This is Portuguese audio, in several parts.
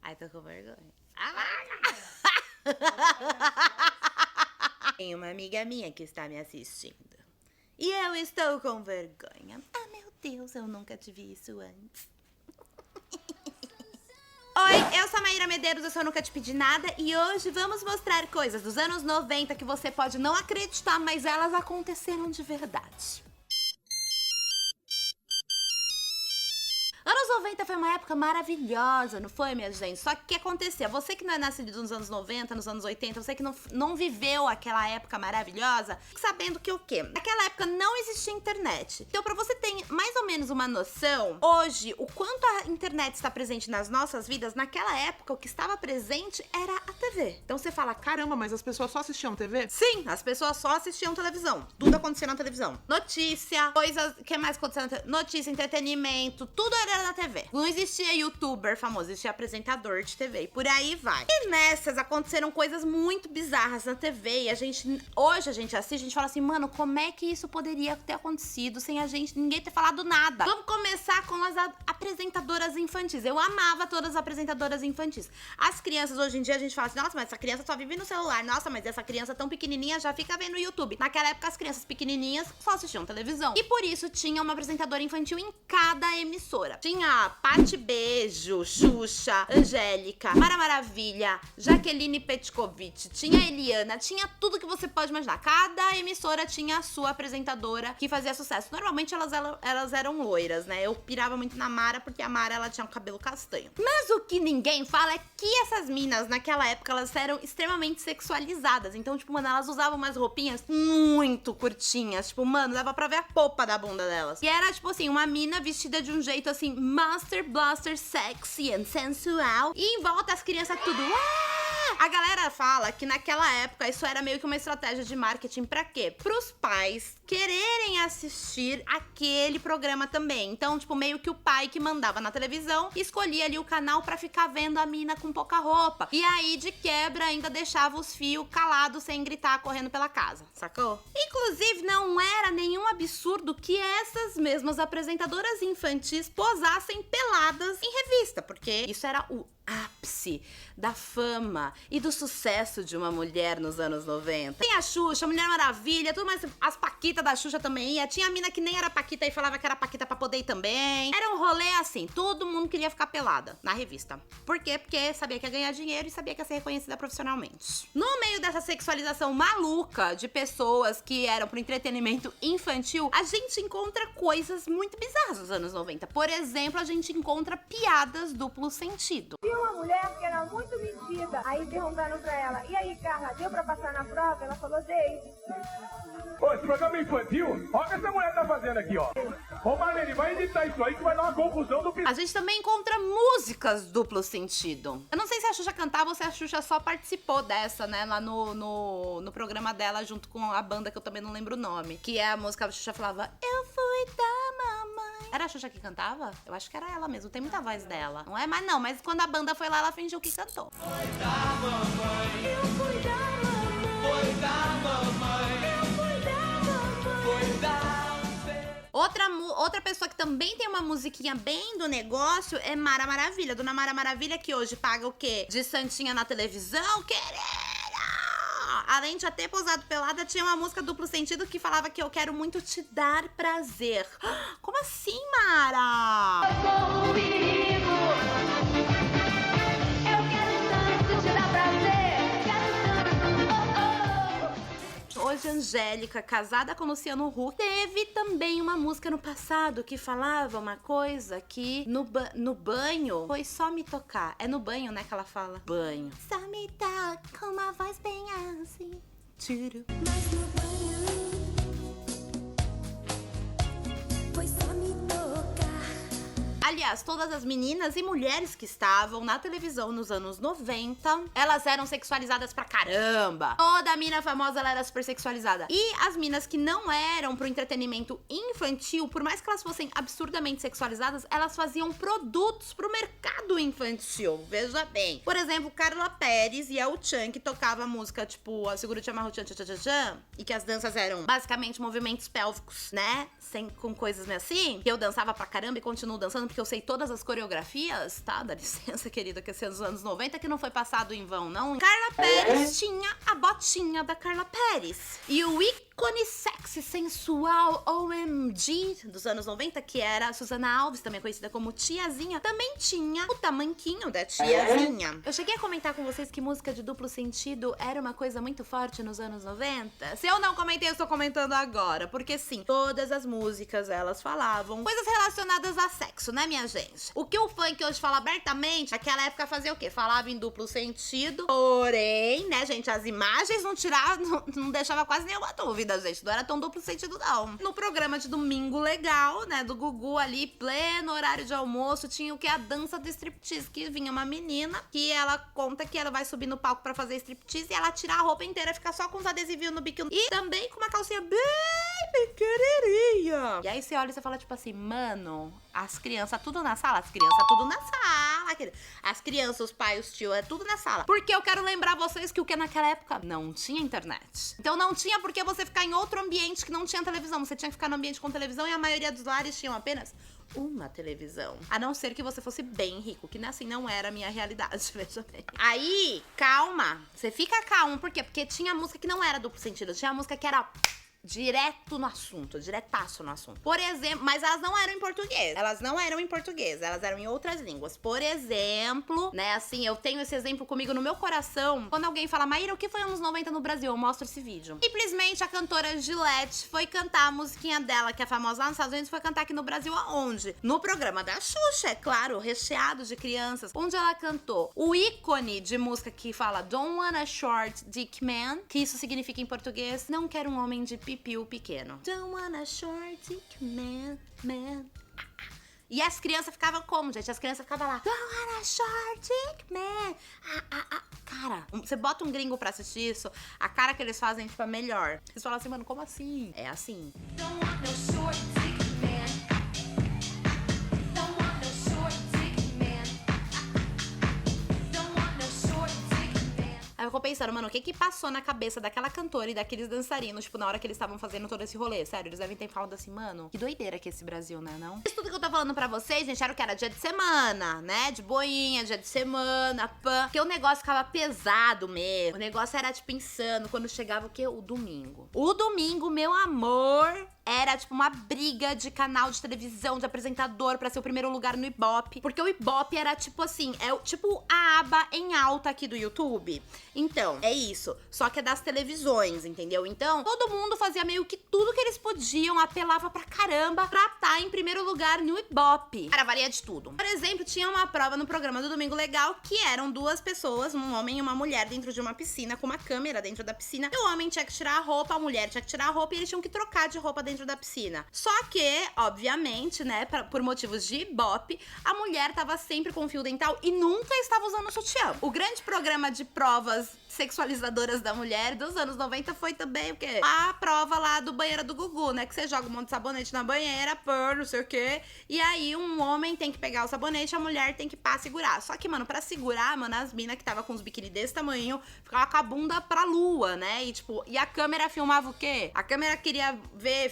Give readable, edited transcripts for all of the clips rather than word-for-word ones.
Ai, tô com vergonha. Tem uma amiga minha que está me assistindo. E eu estou com vergonha. Ah, meu Deus, eu nunca te vi isso antes. Oi, eu sou a Maíra Medeiros, eu sou Nunca Te Pedi Nada e hoje vamos mostrar coisas dos anos 90 que você pode não acreditar, mas elas aconteceram de verdade. Anos 90 foi uma época maravilhosa, não foi, minha gente? Só que o que acontecia? Você que não é nascido nos anos 90, nos anos 80, você que não viveu aquela época maravilhosa, fique sabendo que o quê? Naquela época não existia internet. Então, pra você ter mais ou menos uma noção, hoje, o quanto a internet está presente nas nossas vidas, naquela época, o que estava presente era a TV. Então você fala, Caramba, mas as pessoas só assistiam TV? sim, as pessoas só assistiam televisão. Tudo acontecia na televisão. Notícia, coisas, o que mais acontecia na televisão? Notícia, entretenimento, tudo era na TV. Não existia youtuber famoso, existia apresentador de TV e por aí vai. E nessas aconteceram coisas muito bizarras na TV e hoje a gente assiste, a gente fala assim, mano, como é que isso poderia ter acontecido sem ninguém ter falado nada? Vamos começar com as apresentadoras infantis. Eu amava todas as apresentadoras infantis. As crianças hoje em dia a gente fala assim, nossa, mas essa criança só vive no celular. Nossa, mas essa criança tão pequenininha já fica vendo YouTube. Naquela época as crianças pequenininhas só assistiam televisão. E por isso tinha uma apresentadora infantil em cada emissora. Tinha Pati Beijo, Xuxa, Angélica, Mara Maravilha, Jaqueline Petkovic, tinha Eliana, tinha tudo que você pode imaginar. Cada emissora tinha a sua apresentadora que fazia sucesso. Normalmente elas eram loiras, né? Eu pirava muito na Mara porque a Mara ela tinha um cabelo castanho. Mas o que ninguém fala é que essas minas naquela época elas eram extremamente sexualizadas. Então, tipo, mano, elas usavam umas roupinhas muito curtinhas. Tipo, mano, dava pra ver a polpa da bunda delas. E era, tipo assim, uma mina vestida de um jeito assim, Master Blaster sexy and sensual. E em volta as crianças tudo. A galera fala que naquela época isso era meio que uma estratégia de marketing pra quê? Pros pais quererem assistir aquele programa também. Então, tipo, meio que o pai que mandava na televisão escolhia ali o canal pra ficar vendo a mina com pouca roupa. E aí, de quebra, ainda deixava os fios calados sem gritar correndo pela casa, sacou? Inclusive, não era nenhum absurdo que essas mesmas apresentadoras infantis posassem peladas em revista, porque isso era o ápice da fama e do sucesso de uma mulher nos anos 90. Tem a Xuxa, a Mulher Maravilha, tudo mais. As paquitas da Xuxa também ia. Tinha a mina que nem era paquita e falava que era paquita pra poder ir também. Era um rolê assim, todo mundo queria ficar pelada na revista. Por quê? Porque sabia que ia ganhar dinheiro e sabia que ia ser reconhecida profissionalmente. No meio dessa sexualização maluca de pessoas que eram pro entretenimento infantil, a gente encontra coisas muito bizarras nos anos 90. Por exemplo, a gente encontra piadas duplo sentido. Uma mulher que era muito metida, aí perguntaram pra ela, e aí, Carla, deu pra passar na prova? Ela falou, dei. Ô, esse programa é infantil? Olha o que essa mulher tá fazendo aqui, ó. Ô, Marlene, vai editar isso aí que vai dar uma confusão do... A gente também encontra músicas duplo sentido. Eu não sei se a Xuxa cantava ou se a Xuxa só participou dessa, né, lá no programa dela, junto com a banda que eu também não lembro o nome. Que é a música que a Xuxa falava, eu fui da mamãe. Era a Xuxa que cantava? Eu acho que era ela mesmo, tem muita voz dela. Não é? Mas não, mas quando a banda foi lá, ela fingiu que cantou. Foi da mamãe, eu fui da mamãe. Foi da mamãe, eu fui da mamãe. Foi da... Outra pessoa que também tem uma musiquinha bem do negócio é Mara Maravilha. Dona Mara Maravilha, que hoje paga o quê? De santinha na televisão, querida! Além de já ter pousado pelada, tinha uma música duplo sentido que falava que eu quero muito te dar prazer. Como assim, Mara? Eu sou um perigo. Eu quero tanto te dar prazer. Quero tanto. Hoje, Angélica, casada com Luciano Huck, teve também uma música no passado que falava uma coisa que no banho foi só me tocar. É no banho, né, que ela fala? Banho. Só me toca com uma voz bem assim. Tiro. Mas no banho foi só me tocar. Aliás, todas as meninas e mulheres que estavam na televisão nos anos 90, elas eram sexualizadas pra caramba. Toda mina famosa, ela era super sexualizada. E as minas que não eram pro entretenimento infantil, por mais que elas fossem absurdamente sexualizadas, elas faziam produtos pro mercado infantil. Veja bem. Por exemplo, Carla Pérez e a Uchan, que tocava a música, tipo, a Seguro Te Amarro Tchan Tchan Tchan Tchan, e que as danças eram basicamente movimentos pélvicos, né? Com coisas meio assim, que eu dançava pra caramba e continuo dançando, porque eu sei todas as coreografias, tá? Dá licença, querida, que esse é dos anos 90, que não foi passado em vão, não. Carla Perez tinha a botinha da Carla Perez. E o ícone sexy, sensual, OMG dos anos 90, que era a Susana Alves, também conhecida como Tiazinha, também tinha o tamanquinho da Tiazinha. Eu cheguei a comentar com vocês que música de duplo sentido era uma coisa muito forte nos anos 90. Se eu não comentei, eu estou comentando agora. Porque sim, todas as músicas, elas falavam coisas relacionadas a sexo, né, minha gente? O que o funk hoje fala abertamente, naquela época fazia o quê? Falava em duplo sentido. Porém, né, gente, as imagens não deixava quase nenhuma dúvida, gente. Não era tão duplo sentido, não. No programa de Domingo Legal, né, do Gugu ali, pleno horário de almoço, tinha o que? A dança do striptease, que vinha uma menina que ela conta que ela vai subir no palco pra fazer striptease e ela tira a roupa inteira, fica só com os adesivinhos no biquíni e também com uma calcinha bem pequenininha. E aí você olha e você fala tipo assim, mano, as crianças tudo na sala, as crianças, os pais, os tios, é tudo na sala. Porque eu quero lembrar vocês que o que naquela época não tinha internet. Então não tinha porque você ficar em outro ambiente que não tinha televisão. Você tinha que ficar no ambiente com televisão e a maioria dos lares tinham apenas uma televisão. A não ser que você fosse bem rico, que assim não era a minha realidade, veja bem. Aí, calma. Você fica calmo, por quê? Porque tinha música que não era duplo sentido. Tinha música que era direto no assunto, diretaço no assunto. Por exemplo, mas elas não eram em português. Elas não eram em português, elas eram em outras línguas. Por exemplo, né, assim, eu tenho esse exemplo comigo no meu coração. Quando alguém fala, Maíra, o que foi anos 90 no Brasil? Eu mostro esse vídeo. Simplesmente a cantora Gillette foi cantar a musiquinha dela, que é famosa lá nos Estados Unidos, foi cantar aqui no Brasil aonde? No programa da Xuxa, é claro, recheado de crianças, onde ela cantou o ícone de música que fala Don't want a short dick man, que isso significa em português, não quero um homem de pipiu pequeno. Don't want a short dick man. E as crianças ficavam como, gente? As crianças ficavam lá. Don't want a short dick man. Cara, você bota um gringo pra assistir isso, a cara que eles fazem, tipo, é melhor. Eles falam assim, mano, como assim? É assim. Don't want no short dick man. Don't want no short dick man. Don't want no short dick man. Aí eu fico pensando, mano, o que passou na cabeça daquela cantora e daqueles dançarinos, tipo, na hora que eles estavam fazendo todo esse rolê? Sério, eles devem ter falado assim, mano, que doideira que esse Brasil, né, não? Isso tudo que eu tô falando pra vocês, gente, era o que? Era dia de semana, né? De boinha, dia de semana, pã. Porque o negócio ficava pesado mesmo. O negócio era, tipo, insano quando chegava o quê? O domingo. O domingo, meu amor, era, tipo, uma briga de canal de televisão, de apresentador pra ser o primeiro lugar no Ibope. Porque o Ibope era, tipo assim, é tipo a aba em alta aqui do YouTube. Então, é isso. Só que é das televisões, entendeu? Então, todo mundo fazia meio que tudo que eles podiam, apelava pra caramba pra estar em primeiro lugar no Ibope. Cara, varia de tudo. Por exemplo, tinha uma prova no programa do Domingo Legal que eram duas pessoas, um homem e uma mulher, dentro de uma piscina, com uma câmera dentro da piscina. E o homem tinha que tirar a roupa, a mulher tinha que tirar a roupa e eles tinham que trocar de roupa dentro da piscina. Só que, obviamente, né, por motivos de Ibope, a mulher tava sempre com fio dental e nunca estava usando sutiã. O grande programa de provas sexualizadoras da mulher dos anos 90 foi também o quê? A prova lá do banheiro do Gugu, né? Que você joga um monte de sabonete na banheira, não sei o quê. E aí um homem tem que pegar o sabonete, a mulher tem que segurar. Só que, mano, pra segurar, mano, as minas que tava com os biquíni desse tamanho, ficava com a bunda pra lua, né? E tipo, e a câmera filmava o quê? A câmera queria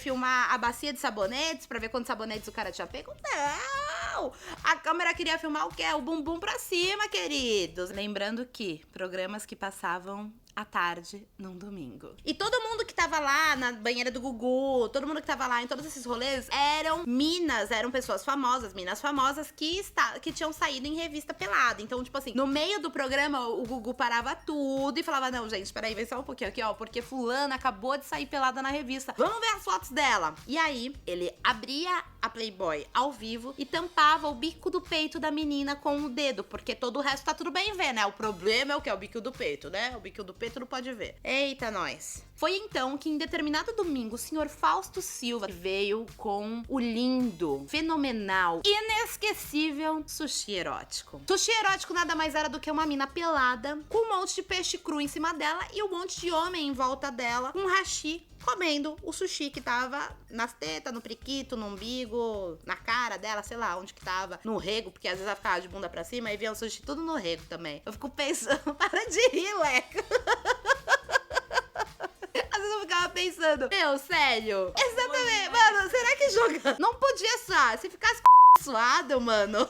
filmar a bacia de sabonetes pra ver quantos sabonetes o cara tinha pego? Não! A câmera queria filmar o quê? O bumbum pra cima, queridos. Lembrando que programas que passavam à tarde num domingo. E todo mundo que tava lá na banheira do Gugu, todo mundo que tava lá em todos esses rolês, eram pessoas famosas, minas famosas que tinham saído em revista pelada. Então, tipo assim, no meio do programa, o Gugu parava tudo e falava, não, gente, peraí, vem só um pouquinho aqui, ó, porque fulana acabou de sair pelada na revista. Vamos ver as fotos dela. E aí, ele abria a Playboy ao vivo e tampava o bico do peito da menina com o dedo, porque todo o resto tá tudo bem ver, né? O problema é o que? É o bico do peito, né? O bico do peito não pode ver. Eita, nós. Foi então que em determinado domingo o senhor Fausto Silva veio com o lindo, fenomenal, inesquecível sushi erótico. Sushi erótico nada mais era do que uma mina pelada com um monte de peixe cru em cima dela e um monte de homem em volta dela, um hashi, comendo o sushi que tava nas tetas, no priquito, no umbigo, na cara dela, sei lá onde que tava, no rego, porque às vezes ela ficava de bunda pra cima e via o sushi tudo no rego também. Eu fico pensando, para de rir, Leco. Às vezes eu ficava pensando, meu, sério? Exatamente, mano, será que jogando? Não podia só, se ficasse suado, mano.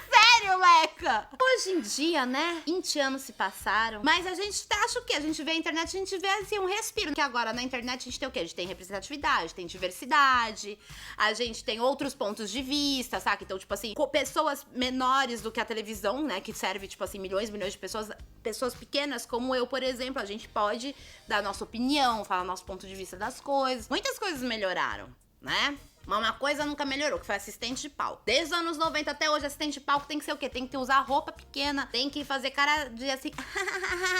Sério, Leca? Hoje em dia, né? 20 anos se passaram. Mas a gente acha o quê? A gente vê a internet, a gente vê assim um respiro. Que agora na internet a gente tem o quê? A gente tem representatividade, tem diversidade, a gente tem outros pontos de vista, sabe? Então, tipo assim, pessoas menores do que a televisão, né? Que serve, tipo assim, milhões de pessoas. Pessoas pequenas, como eu, por exemplo, a gente pode dar nossa opinião, falar nosso ponto de vista das coisas. Muitas coisas melhoraram, né? Mas uma coisa nunca melhorou, que foi assistente de palco. Desde os anos 90 até hoje, assistente de palco tem que ser o quê? Tem que usar roupa pequena, tem que fazer cara de assim...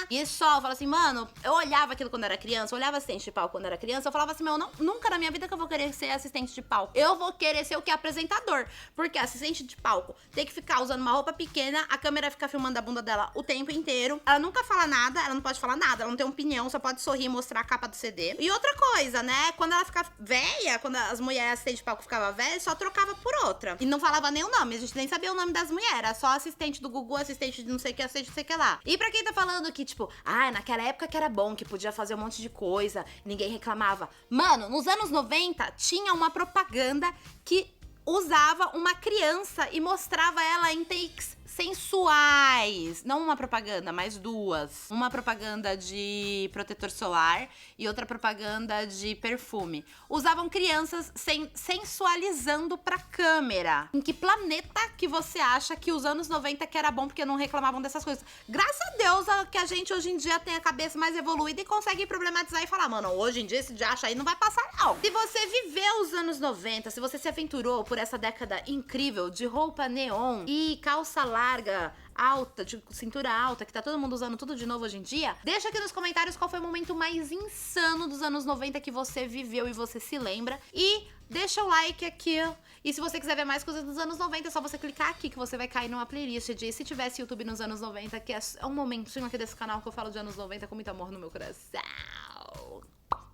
E só, fala assim, mano, eu olhava aquilo quando era criança, eu olhava assistente de palco quando era criança, eu falava assim, meu, nunca na minha vida que eu vou querer ser assistente de palco. Eu vou querer ser o quê? Apresentador. Porque assistente de palco tem que ficar usando uma roupa pequena, a câmera fica filmando a bunda dela o tempo inteiro, ela nunca fala nada, ela não pode falar nada, ela não tem opinião, só pode sorrir e mostrar a capa do CD. E outra coisa, né, quando ela fica velha, quando as mulheres assistentes de palco ficava velha, só trocava por outra. E não falava nem o nome, a gente nem sabia o nome das mulheres, era só assistente do Gugu, assistente de não sei o que, assistente de não sei o que lá. E pra quem tá falando que, tipo, naquela época que era bom, que podia fazer um monte de coisa, ninguém reclamava. Mano, nos anos 90, tinha uma propaganda que usava uma criança e mostrava ela em takes sensuais. Não uma propaganda, mas duas. Uma propaganda de protetor solar e outra propaganda de perfume. Usavam crianças sensualizando pra câmera. Em que planeta que você acha que os anos 90 que era bom porque não reclamavam dessas coisas? Graças a Deus que a gente hoje em dia tem a cabeça mais evoluída e consegue problematizar e falar, mano, hoje em dia esse diacho aí não vai passar não. Se você viveu os anos 90, se você se aventurou por essa década incrível de roupa neon e calça larga, alta, de cintura alta, que tá todo mundo usando tudo de novo hoje em dia, deixa aqui nos comentários qual foi o momento mais insano dos anos 90 que você viveu e você se lembra. E deixa o like aqui. E se você quiser ver mais coisas dos anos 90, é só você clicar aqui que você vai cair numa playlist de Se Tivesse YouTube nos anos 90, que é um momentinho aqui desse canal que eu falo de anos 90 com muito amor no meu coração.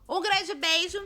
Um grande beijo.